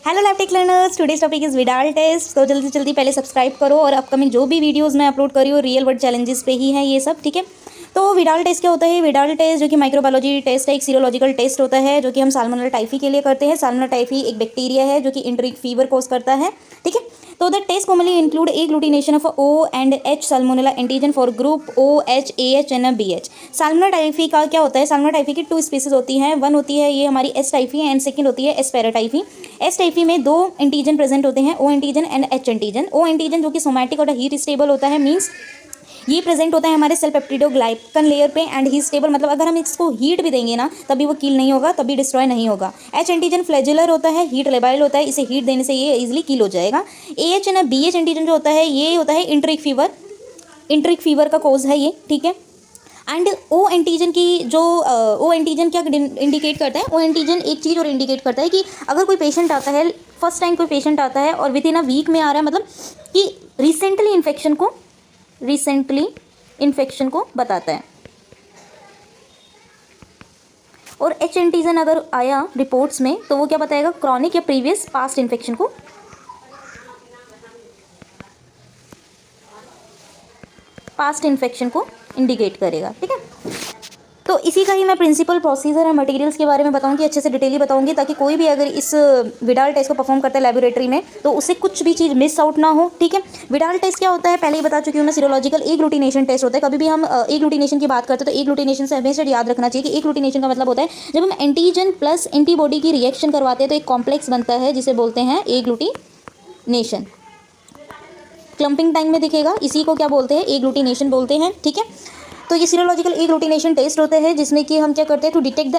Hello Laptech learners, today's topic is Widal test. तो जल्दी से जल्दी पहले सब्सक्राइब करो और अपकमिंग जो भी वीडियोस मैं अपलोड कर रही हूँ रियल वर्ल्ड चैलेंजेस पे ही है ये सब, ठीक है। तो विडाल टेस्ट क्या होता है? विडाल टेस्ट जो कि माइक्रोबायोलॉजी टेस्ट है, एक सीरोलॉजिकल टेस्ट होता है जो कि हम साल्मोनेला टाइफी के लिए करते हैं। साल्मोनेला टाइफी एक बैक्टीरिया है जो कि एंटरिक फीवर कॉज करता है, ठीक है। तो the test commonly include agglutination of O and H salmonella antigen for group OH AH and BH। Salmonella typhi का क्या होता है? साल्मोनेला टाइफी की 2 स्पीसीज होती हैं। वन होती है ये हमारी एस टाइफी एंड सेकंड होती है एस पैराटाइफी। एस टाइफी में 2 एंटीजन प्रेजेंट होते हैं, O antigen and H antigen. O antigen जो कि सोमैटिक और हीट स्टेबल होता है, मीन्स ये प्रेजेंट होता है हमारे सेल पेप्टिडोग्लाइकन लेयर पे एंड ही स्टेबल, मतलब अगर हम इसको हीट भी देंगे ना तभी वो किल नहीं होगा, तभी डिस्ट्रॉय नहीं होगा। एच एंटीजन फ्लैजुलर होता है, हीट लेबाइल होता है, इसे हीट देने से ये इजीली किल हो जाएगा। AH एंड BH एंटीजन जो होता है ये होता है इंटरिक फीवर, इंटरिक फीवर का कोज है ये, ठीक है। एंड O एंटीजन की जो O एंटीजन क्या इंडिकेट करता है? O एंटीजन एक चीज़ और इंडिकेट करता है कि अगर कोई पेशेंट आता है, फर्स्ट टाइम कोई पेशेंट आता है और विद इन अ वीक में आ रहा है, मतलब कि रिसेंटली इन्फेक्शन को बताता है। और H एंटीजन अगर आया रिपोर्ट्स में तो वो क्या बताएगा? क्रॉनिक या प्रीवियस पास्ट इन्फेक्शन को इंडिकेट करेगा, ठीक है। तो इसी का ही मैं प्रिंसिपल, प्रोसीजर और मटेरियल्स के बारे में बताऊंगी, अच्छे से डिटेली बताऊंगी, ताकि कोई भी अगर इस विडाल टेस्ट को परफॉर्म करता है लेबोरेटरी में तो उससे कुछ भी चीज़ मिस आउट ना हो, ठीक है। विडाल टेस्ट क्या होता है पहले ही बता चुकी हूँ मैं, सीरोलॉजिकल एग्लूटिनेशन टेस्ट होता है। कभी भी हम एग्लूटिनेशन की बात करते हैं तो एग्लूटिनेशन से हमेशा याद रखना चाहिए कि एग्लूटिनेशन का मतलब होता है जब हम एंटीजन प्लस एंटीबॉडी की रिएक्शन करवाते हैं तो एक कॉम्प्लेक्स बनता है जिसे बोलते हैं एग्लूटिनेशन। क्लम्पिंग टाइम में दिखेगा, इसी को क्या बोलते हैं? एग्लूटिनेशन बोलते हैं, ठीक है। तो ये सीरोलॉजिकल एग्लूटिनेशन टेस्ट होते हैं जिसमें कि हम क्या करते हैं? To detect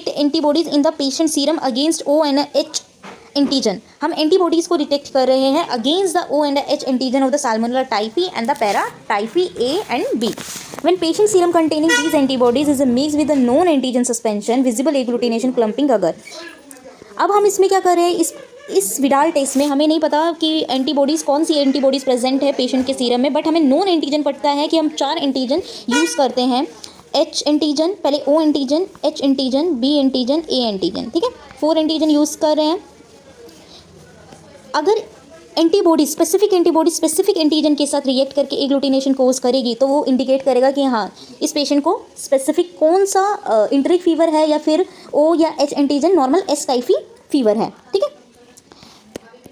antibodies in the patient serum against O and H antigen. हम एंटीबॉडीज को डिटेक्ट कर रहे हैं against the O and H antigen of the salmonella typhi and the paratyphi A and B। When patient serum containing these antibodies is mixed with the known antigen suspension, visible agglutination clumping अगर। अब हम इसमें क्या कर रहे हैं? इस Widal test में हमें नहीं पता कि एंटीबॉडीज़ कौन सी एंटीबॉडीज़ प्रेजेंट है पेशेंट के सीरम में, बट हमें नॉन एंटीजन पता है कि हम 4 एंटीजन यूज़ करते हैं। H एंटीजन, पहले O antigen, H antigen, B antigen, A antigen, ठीक है। 4 एंटीजन यूज़ कर रहे हैं। अगर स्पेसिफिक एंटीजन के साथ रिएक्ट करके एग्लूटिनेशन कोज करेगी तो वो इंडिकेट करेगा कि हाँ इस पेशेंट को स्पेसिफिक कौन सा इंटरिक फीवर है या फिर O या H antigen normal S typhi fever है, ठीक है।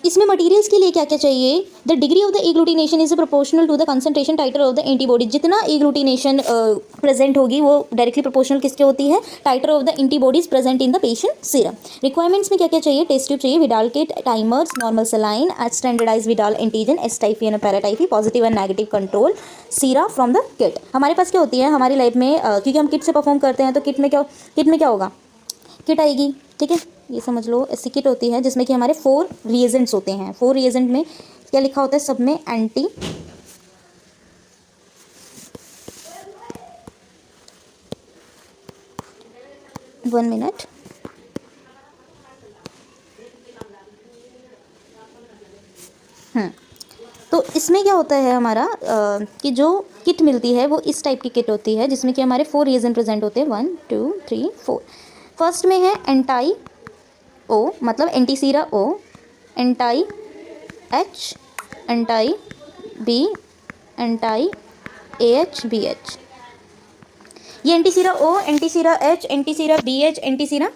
इसमें मटेरियल्स के लिए क्या क्या चाहिए? The degree of the agglutination is proportional to the concentration titre of the antibody. जितना एग्लूटिनेशन प्रेजेंट होगी वो डायरेक्टली प्रोपोर्शनल किसके होती है? Titre of the antibodies present in the patient serum. Requirements में क्या क्या चाहिए? टेस्ट ट्यूब चाहिए, विडाल के timers, normal saline, standardise Widal antigen, S typhi and paratyphi, positive and negative control sera from the kit. हमारे पास क्या होती है हमारी लाइफ में, क्योंकि हम किट से परफॉर्म करते हैं तो किट में क्या होगा? किट आएगी, ठीक है। ये समझ लो ऐसी किट होती है जिसमें कि हमारे 4 रिएजेंट्स होते हैं। 4 रिएजेंट में क्या लिखा होता है? सब में एंटी, वन मिनट, तो इसमें क्या होता है हमारा कि जो किट मिलती है वो इस टाइप की किट होती है जिसमें कि हमारे 4 रिएजेंट प्रेजेंट होते हैं, 1 2 3 4। फर्स्ट में है एंटाई O, मतलब antisera O, anti H, anti B, anti AH BH। ये antisera O, antisera H, antisera BH, antisera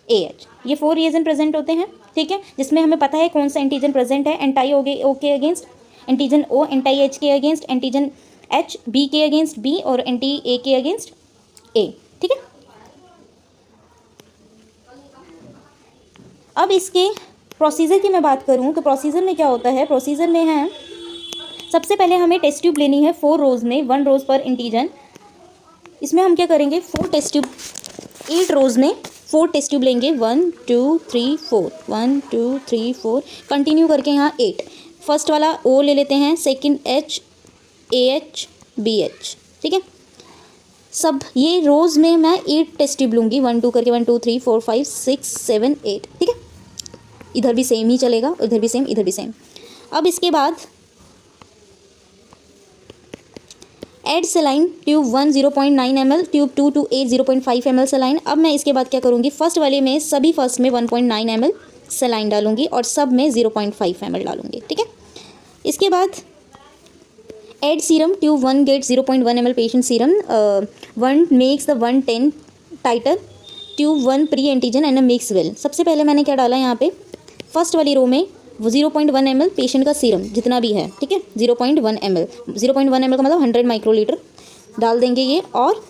AH, ये 4 रिएजेंट प्रेजेंट होते हैं, ठीक है। जिसमें हमें पता है कौन सा एंटीजन प्रेजेंट है। एंटाई O के against antigen O, anti H के अगेंस्ट एंटीजन H, B के अगेंस्ट B और एंटी A के अगेंस्ट A, ठीक है। अब इसके प्रोसीजर की मैं बात करूं तो प्रोसीजर में क्या होता है? प्रोसीजर में है सबसे पहले हमें टेस्ट ट्यूब लेनी है 4 रोज़ में, 1 रोज़ पर एंटीजन। इसमें हम क्या करेंगे? 4 टेस्ट ट्यूब, 8 रोज़ में 4 टेस्ट ट्यूब लेंगे, 1 2 3 4, 1 2 3 4 कंटिन्यू करके यहाँ 8। फर्स्ट वाला O ले लेते हैं, सेकंड H, AH BH, ठीक है। सब ये रोज़ में मैं 8 टेस्ट ट्यूब लूँगी, 1 2 करके, 1 2 3 4 5 6 7 8, ठीक है। इधर भी सेम ही चलेगा, इधर भी सेम, इधर भी सेम। अब इसके बाद add saline tube 1 0.9 ml, tube 2 to 8 0.5 ml saline. अब मैं इसके बाद क्या करूँगी? फर्स्ट वाले में सभी फर्स्ट में 1.9 ml सलाइन डालूंगी और सब में 0.5 ml डालूंगी, ठीक है। इसके बाद add serum, tube 1 get 0.1 ml patient serum, 1 makes the 110 titre, tube 1 free antigen and mix well. सबसे पहले मैंने क्या डाला यहाँ पे, फर्स्ट वाली रो में वो 0.1 ml पेशेंट का सीरम जितना भी है, ठीक है, 0.1 ml, 0.1 ml का मतलब 100 माइक्रोलीटर डाल देंगे ये। और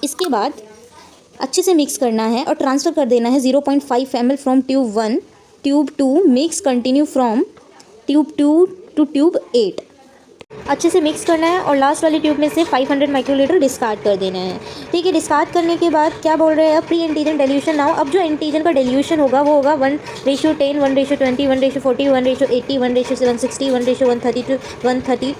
इसके बाद अच्छे से मिक्स करना है और ट्रांसफ़र कर देना है 0.5 ml from tube 1 tube 2, mix continue from tube 2 to tube 8। अच्छे से मिक्स करना है और लास्ट वाली ट्यूब में से 500 माइक्रोलीटर डिस्कार्ड कर देना है, ठीक है। डिस्कार्ड करने के बाद क्या बोल रहे हैं, प्री एंटीजन डिल्यूशन नाउ। अब जो एंटीजन का डिल्यूशन होगा वो होगा 1:10, 1:20, 1:40, 1:80, 1:160, 1:132, 1:30,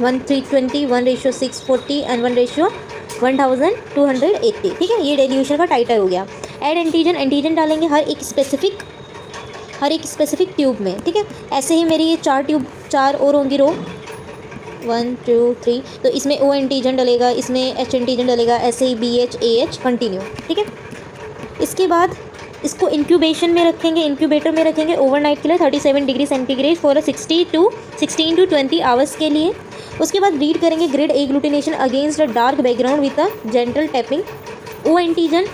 1:320, 1:640 एंड 1:1280, ठीक है। ये डिल्यूशन का टाइटर हो गया। एड एंटीजन, एंटीजन डालेंगे हर एक स्पेसिफिक ट्यूब में, ठीक है। ऐसे ही मेरी ये 4 ट्यूब, 4 और होंगी रो, 1 2 3, तो इसमें O एंटीजन डलेगा, इसमें H एंटीजन डलेगा, ऐसे ही BH AH कंटिन्यू, ठीक है। इसके बाद इसको इंक्यूबेशन में रखेंगे, इंक्यूबेटर में रखेंगे ओवरनाइट के लिए 37 degree centigrade for 16 to 20 hours के लिए। उसके बाद रीड करेंगे grid agglutination against a dark background with a gentle tapping. O antigen,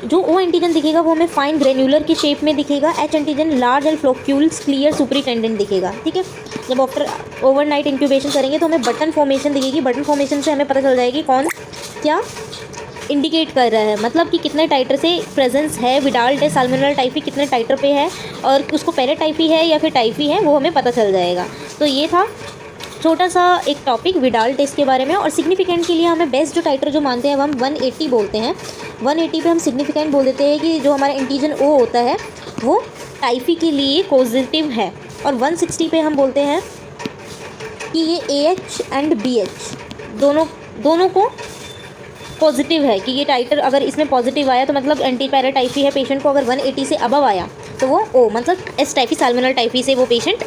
जो O एंटीजन दिखेगा वो हमें फाइन ग्रेन्यूलर की शेप में दिखेगा। H antigen large and floccules clear superintendent दिखेगा, ठीक है। जब आफ्टर ओवरनाइट इंक्यूबेशन करेंगे तो हमें बटन फॉर्मेशन दिखेगी। बटन फॉर्मेशन से हमें पता चल जाएगी कौन क्या इंडिकेट कर रहा है, मतलब कि कितने टाइटर से प्रेजेंस है विडाल टेस्ट साल्मोनेला टाइफी, कितने टाइटर पे है और उसको पैराटाइफी है या फिर टाइफी है, वो हमें पता चल जाएगा। तो ये था छोटा सा एक टॉपिक विडाल टेस्ट के बारे में। और सिग्निफिकेंट के लिए हमें बेस्ट जो टाइटर जो मानते हैं वो हम 180 बोलते हैं। 180 पे हम सिग्निफिकेंट बोल देते हैं कि जो हमारा एंटीजन O होता है वो टाइफी के लिए पॉजिटिव है। और 160 पे हम बोलते हैं कि ये AH एंड BH दोनों को पॉजिटिव है, कि ये टाइटर अगर इसमें पॉजिटिव आया तो मतलब एंटी पैराटाइफी है पेशेंट को। अगर 180 से अबव आया तो वो O मतलब एस टाइफी साल्मोनेला टाइफी से वो पेशेंट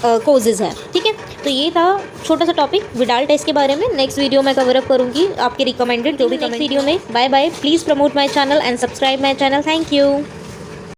कोजेज़ है, ठीक है। तो ये था छोटा सा टॉपिक विडाल टेस्ट के बारे में। नेक्स्ट वीडियो में कवर अप करूँगी आपके रिकमेंडेड जो भी कमेंट वीडियो में। Bye bye, please promote my channel and subscribe my channel. Thank you.